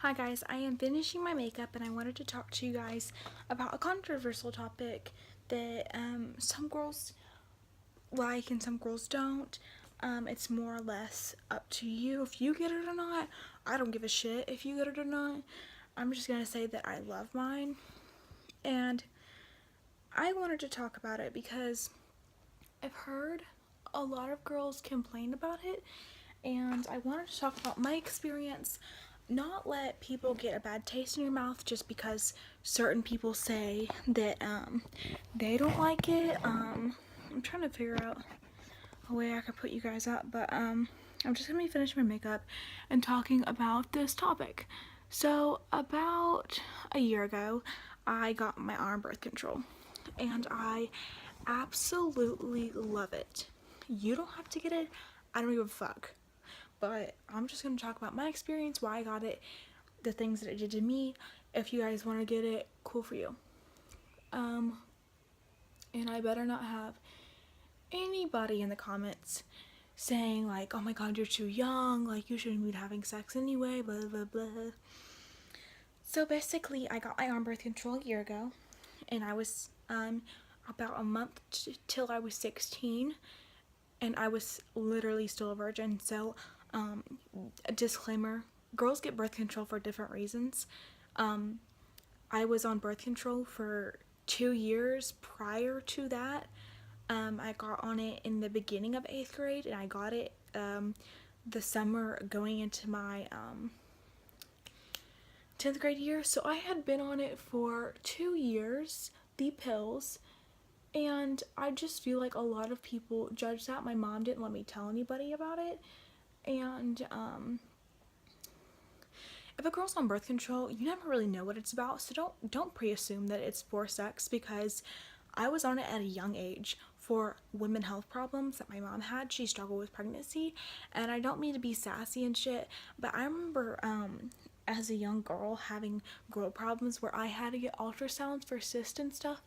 Hi guys, I am finishing my makeup and I wanted to talk to you guys about a controversial topic that some girls like and some girls don't. It's more or less up to you if you get it or not. I don't give a shit if you get it or not. I'm just gonna say that I love mine, and I wanted to talk about it because I've heard a lot of girls complain about it, and I wanted to talk about my experience. Not let people get a bad taste in your mouth just because certain people say that they don't like it. I'm trying to figure out a way I could put you guys up, but I'm just gonna be finishing my makeup and talking about this topic. So about a year ago, I got my arm birth control, and I absolutely love it. You don't have to get it. I don't give a fuck. But I'm just going to talk about my experience, why I got it, the things that it did to me. If you guys want to get it, cool for you. And I better not have anybody in the comments saying like, oh my god, you're too young, like you shouldn't be having sex anyway, blah blah blah. So basically, I got my arm birth control a year ago, and I was about a month till I was 16, and I was literally still a virgin. So a disclaimer, girls get birth control for different reasons. I was on birth control for 2 years prior to that. I got on it in the beginning of 8th grade, and I got it the summer going into my 10th grade year. So I had been on it for 2 years, the pills, and I just feel like a lot of people judge that. My mom didn't let me tell anybody about it, and if a girl's on birth control, you never really know what it's about, so don't pre-assume that it's for sex, because I was on it at a young age for women health problems that my mom had. She struggled with pregnancy, and I don't mean to be sassy and shit, but I remember as a young girl having girl problems where I had to get ultrasounds for cysts and stuff,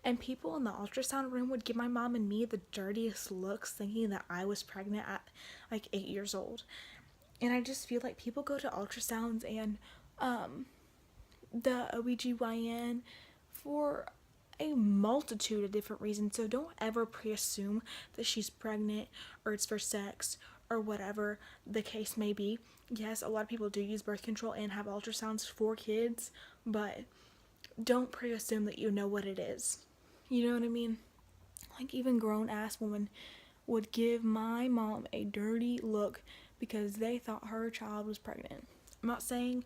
and people in the ultrasound room would give my mom and me the dirtiest looks, thinking that I was pregnant at like 8 years old. And I just feel like people go to ultrasounds and the OBGYN for a multitude of different reasons. So don't ever pre-assume that she's pregnant or it's for sex or whatever the case may be. Yes, a lot of people do use birth control and have ultrasounds for kids, but don't pre-assume that you know what it is. You know what I mean? Like, even grown-ass women would give my mom a dirty look because they thought her child was pregnant. I'm not saying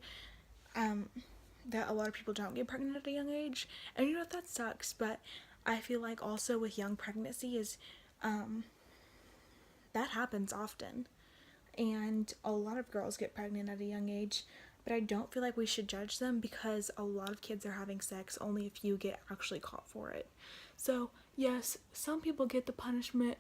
that a lot of people don't get pregnant at a young age, and you know that sucks, but I feel like also with young pregnancy is that happens often, and a lot of girls get pregnant at a young age, but I don't feel like we should judge them because a lot of kids are having sex only if you get actually caught for it. So yes, some people get the punishment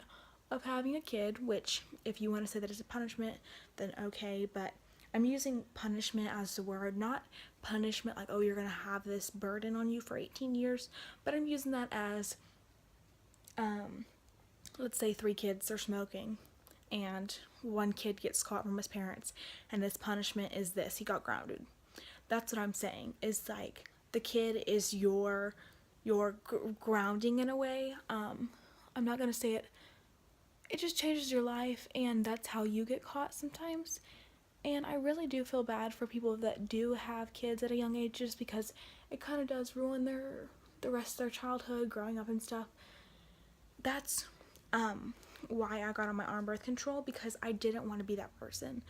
of having a kid, which if you want to say that as a punishment, then okay, but I'm using punishment as the word, not punishment like, oh, you're gonna have this burden on you for 18 years, but I'm using that as let's say 3 kids are smoking and one kid gets caught from his parents, and his punishment is this: he got grounded. That's what I'm saying, is like the kid is your grounding in a way. I'm not gonna say it just changes your life, and that's how you get caught sometimes. And I really do feel bad for people that do have kids at a young age, just because it kind of does ruin the rest of their childhood, growing up and stuff. That's why I got on my arm birth control, because I didn't want to be that person.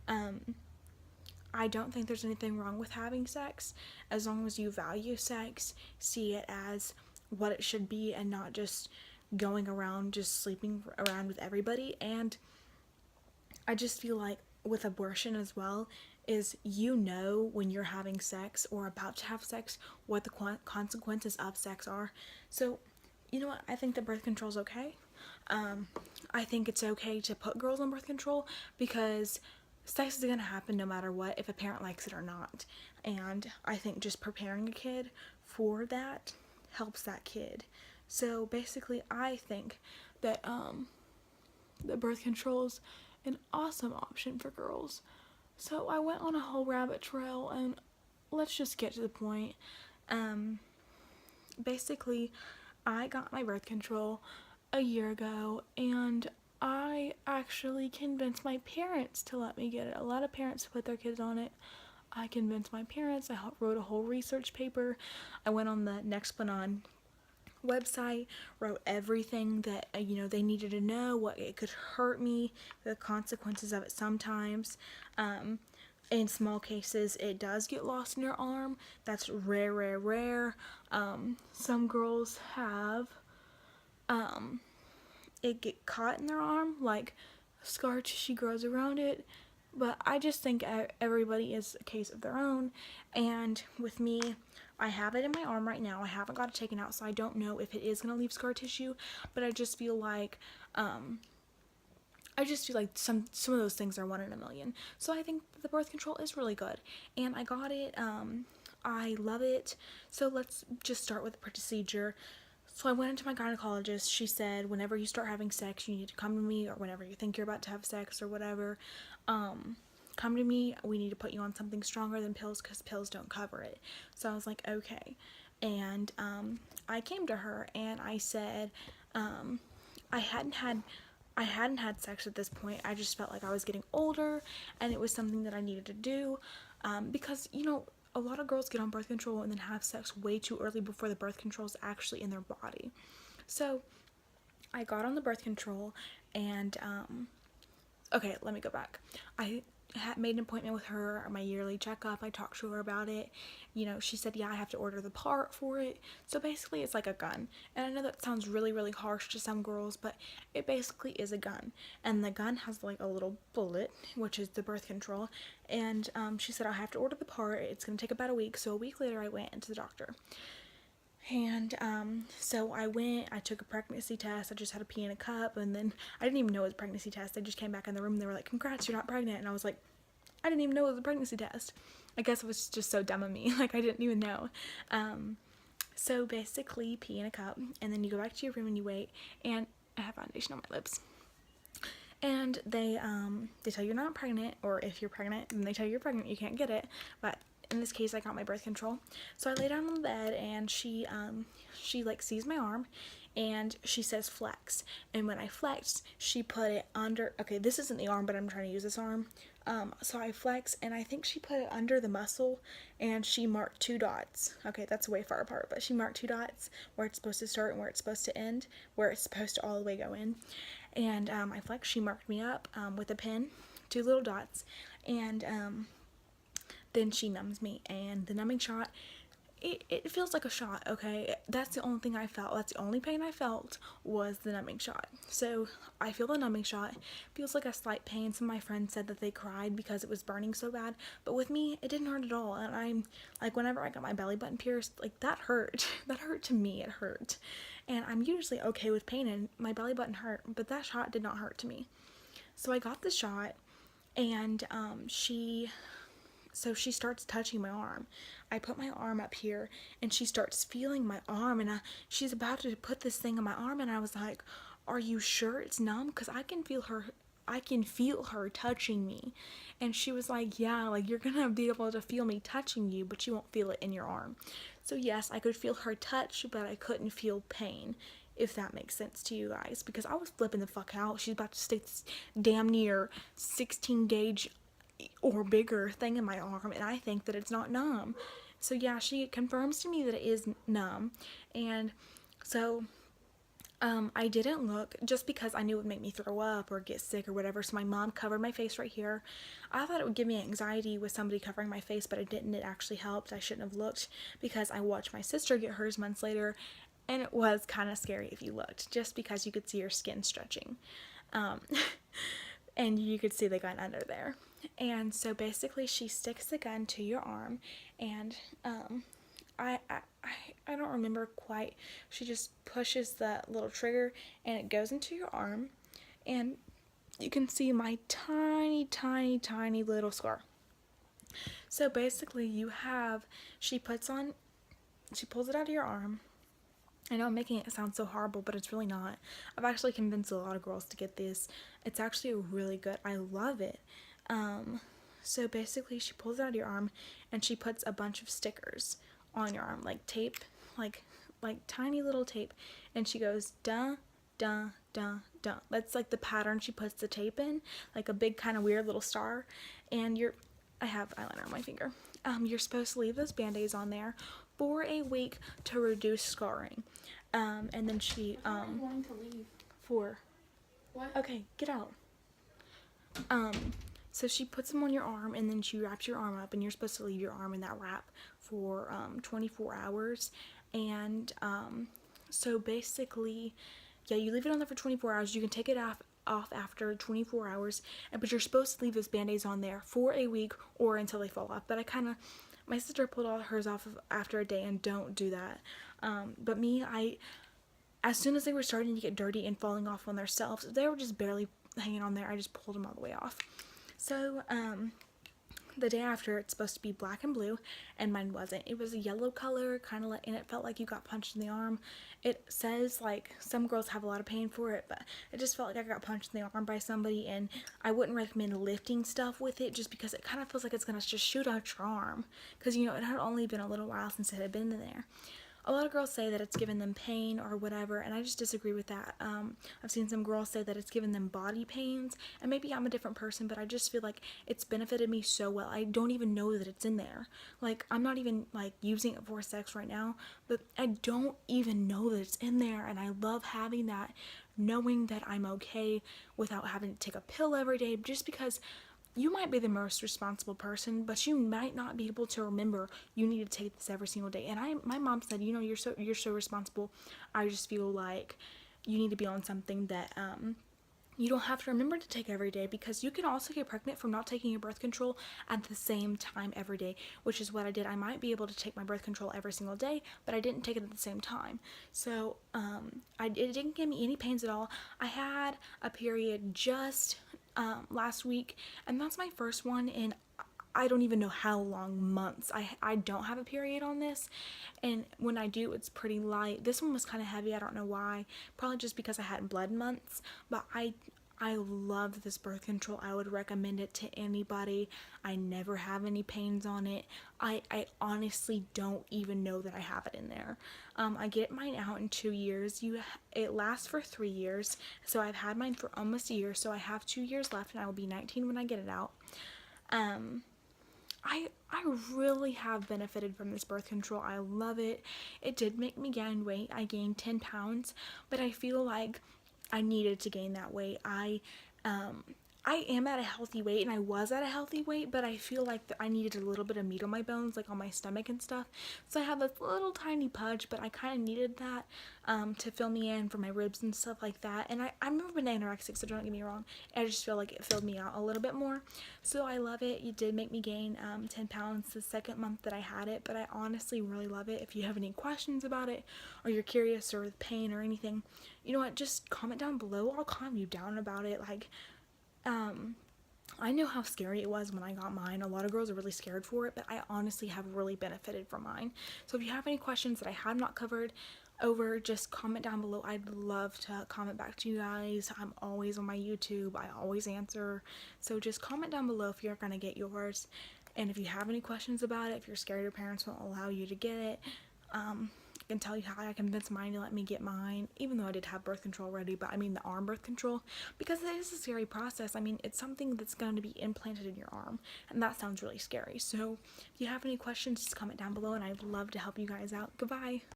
I don't think there's anything wrong with having sex, as long as you value sex, see it as what it should be, and not just going around just sleeping around with everybody. And I just feel like with abortion as well, is you know when you're having sex or about to have sex what the consequences of sex are. So you know what, I think that birth control is okay. I think it's okay to put girls on birth control because sex is gonna happen no matter what, if a parent likes it or not. And I think just preparing a kid for that helps that kid. So basically, I think that the birth control is an awesome option for girls. So I went on a whole rabbit trail, and let's just get to the point. Basically, I got my birth control a year ago, and I actually convinced my parents to let me get it. A lot of parents put their kids on it. I convinced my parents. I wrote a whole research paper. I went on the Nexplanon website, wrote everything that they needed to know, what it could hurt me, the consequences of it sometimes. In small cases, it does get lost in your arm. That's rare. Some girls have it get caught in their arm, like scar tissue grows around it. But I just think everybody is a case of their own. And with me, I have it in my arm right now. I haven't got it taken out, so I don't know if it is going to leave scar tissue. But I just feel like some of those things are 1 in a million. So I think the birth control is really good. And I got it. I love it. So let's just start with the procedure. So I went into my gynecologist. She said, whenever you start having sex, you need to come to me, or whenever you think you're about to have sex or whatever, come to me. We need to put you on something stronger than pills, because pills don't cover it. So I was like, okay. And I came to her and I said, I hadn't had sex at this point. I just felt like I was getting older, and it was something that I needed to do, because a lot of girls get on birth control and then have sex way too early before the birth control is actually in their body. So I got on the birth control, and okay, let me go back. I had made an appointment with her, my yearly checkup. I talked to her about it. She said, yeah, I have to order the part for it. So basically it's like a gun. And I know that sounds really harsh to some girls, but it basically is a gun. And the gun has like a little bullet, which is the birth control. And she said, I have to order the part. It's going to take about a week. So a week later I went into the doctor. And so I took a pregnancy test. I just had to pee in a cup, and then I didn't even know it was a pregnancy test. They just came back in the room and they were like, congrats, you're not pregnant. And I was like, I didn't even know it was a pregnancy test. I guess it was just so dumb of me. Like, I didn't even know. So basically, pee in a cup, and then you go back to your room and you wait, and I have foundation on my lips. And they tell you you're not pregnant, or if you're pregnant, then they tell you you're pregnant, you can't get it. But in this case, I got my birth control. So I lay down on the bed, and she like sees my arm, and she says flex. And when I flexed, she put it under. Okay, this isn't the arm, but I'm trying to use this arm. So I flex, and I think she put it under the muscle, and she marked 2 dots. Okay, that's way far apart, but she marked 2 dots where it's supposed to start and where it's supposed to end, where it's supposed to all the way go in. And I flexed. She marked me up with a pin, 2 little dots, and then she numbs me. And the numbing shot, it feels like a shot, okay? That's the only thing I felt. That's the only pain I felt, was the numbing shot. So I feel the numbing shot. Feels like a slight pain. Some of my friends said that they cried because it was burning so bad. But with me, it didn't hurt at all. And I'm like, whenever I got my belly button pierced, like, that hurt. That hurt to me. It hurt. And I'm usually okay with pain, and my belly button hurt. But that shot did not hurt to me. So I got the shot, and she starts touching my arm. I put my arm up here, and she starts feeling my arm, and she's about to put this thing on my arm, and I was like, are you sure it's numb? Because I can feel her touching me. And she was like, yeah, like, you're gonna be able to feel me touching you, but you won't feel it in your arm. So yes, I could feel her touch, but I couldn't feel pain, if that makes sense to you guys, because I was flipping the fuck out. She's about to stick this damn near 16 gauge or bigger thing in my arm, and I think that it's not numb. So yeah, she confirms to me that it is numb. And so I didn't look, just because I knew it would make me throw up or get sick or whatever. So my mom covered my face right here. I thought it would give me anxiety with somebody covering my face, but it didn't. It actually helped. I shouldn't have looked, because I watched my sister get hers months later, and it was kind of scary if you looked, just because you could see her skin stretching. And you could see the gun under there. And so basically she sticks the gun to your arm, and I don't remember quite. She just pushes the little trigger, and it goes into your arm, and you can see my tiny little scar. So basically she pulls it out of your arm. I know I'm making it sound so horrible, but it's really not. I've actually convinced a lot of girls to get this. It's actually really good. I love it. So basically she pulls it out of your arm and she puts a bunch of stickers on your arm, like tape, like tiny little tape, and she goes dun dun dun dun. That's like the pattern she puts the tape in, like a big kind of weird little star. And I have eyeliner on my finger. You're supposed to leave those band-aids on there for a week to reduce scarring. And then she going to leave for what? Okay, get out. So she puts them on your arm, and then she wraps your arm up, and you're supposed to leave your arm in that wrap for 24 hours. And so basically, yeah, you leave it on there for 24 hours. You can take it off after 24 hours, but you're supposed to leave those band-aids on there for a week or until they fall off. But my sister pulled all hers off after a day, and don't do that. But me, as soon as they were starting to get dirty and falling off on themselves, they were just barely hanging on there. I just pulled them all the way off. So, the day after, it's supposed to be black and blue, and mine wasn't. It was a yellow color, and it felt like you got punched in the arm. It says, like, some girls have a lot of pain for it, but it just felt like I got punched in the arm by somebody, and I wouldn't recommend lifting stuff with it, just because it kind of feels like it's going to just shoot out your arm, because, it had only been a little while since it had been in there. A lot of girls say that it's given them pain or whatever, and I just disagree with that. I've seen some girls say that it's given them body pains, and maybe I'm a different person, but I just feel like it's benefited me so well. I don't even know that it's in there. Like, I'm not even, like, using it for sex right now, but I don't even know that it's in there, and I love having that, knowing that I'm okay without having to take a pill every day, just because you might be the most responsible person, but you might not be able to remember you need to take this every single day. And my mom said, you're so responsible. I just feel like you need to be on something that you don't have to remember to take every day, because you can also get pregnant from not taking your birth control at the same time every day, which is what I did. I might be able to take my birth control every single day, but I didn't take it at the same time. So it didn't give me any pains at all. I had a period just last week, and that's my first one in I don't even know how long, months. I don't have a period on this, and when I do, it's pretty light. This one was kind of heavy. I don't know why. Probably just because I hadn't bled months, but I love this birth control. I would recommend it to anybody. I never have any pains on it. I honestly don't even know that I have it in there. I get mine out in 2 years. It lasts for 3 years, so I've had mine for almost a year, so I have 2 years left, and I will be 19 when I get it out. I really have benefited from this birth control. I love it. It did make me gain weight. I gained 10 pounds, but I feel like I needed to gain that weight. I am at a healthy weight, and I was at a healthy weight, but I feel like I needed a little bit of meat on my bones, like on my stomach and stuff. So I have this little tiny pudge, but I kind of needed that to fill me in for my ribs and stuff like that. And I've never been anorexic, so don't get me wrong. I just feel like it filled me out a little bit more. So I love it. It did make me gain 10 pounds the second month that I had it, but I honestly really love it. If you have any questions about it, or you're curious or with pain or anything, you know what, just comment down below. I'll calm you down about it. Like, I know how scary it was when I got mine. A lot of girls are really scared for it, but I honestly have really benefited from mine. So if you have any questions that I have not covered over, just comment down below. I'd love to comment back to you guys. I'm always on my YouTube. I always answer. So just comment down below if you're going to get yours. And if you have any questions about it, if you're scared your parents won't allow you to get it, I can tell you how I convinced mine to let me get mine, even though I did have birth control already, but I mean the arm birth control, because it is a scary process. I mean, it's something that's going to be implanted in your arm, and that sounds really scary. So if you have any questions, just comment down below, and I'd love to help you guys out. Goodbye.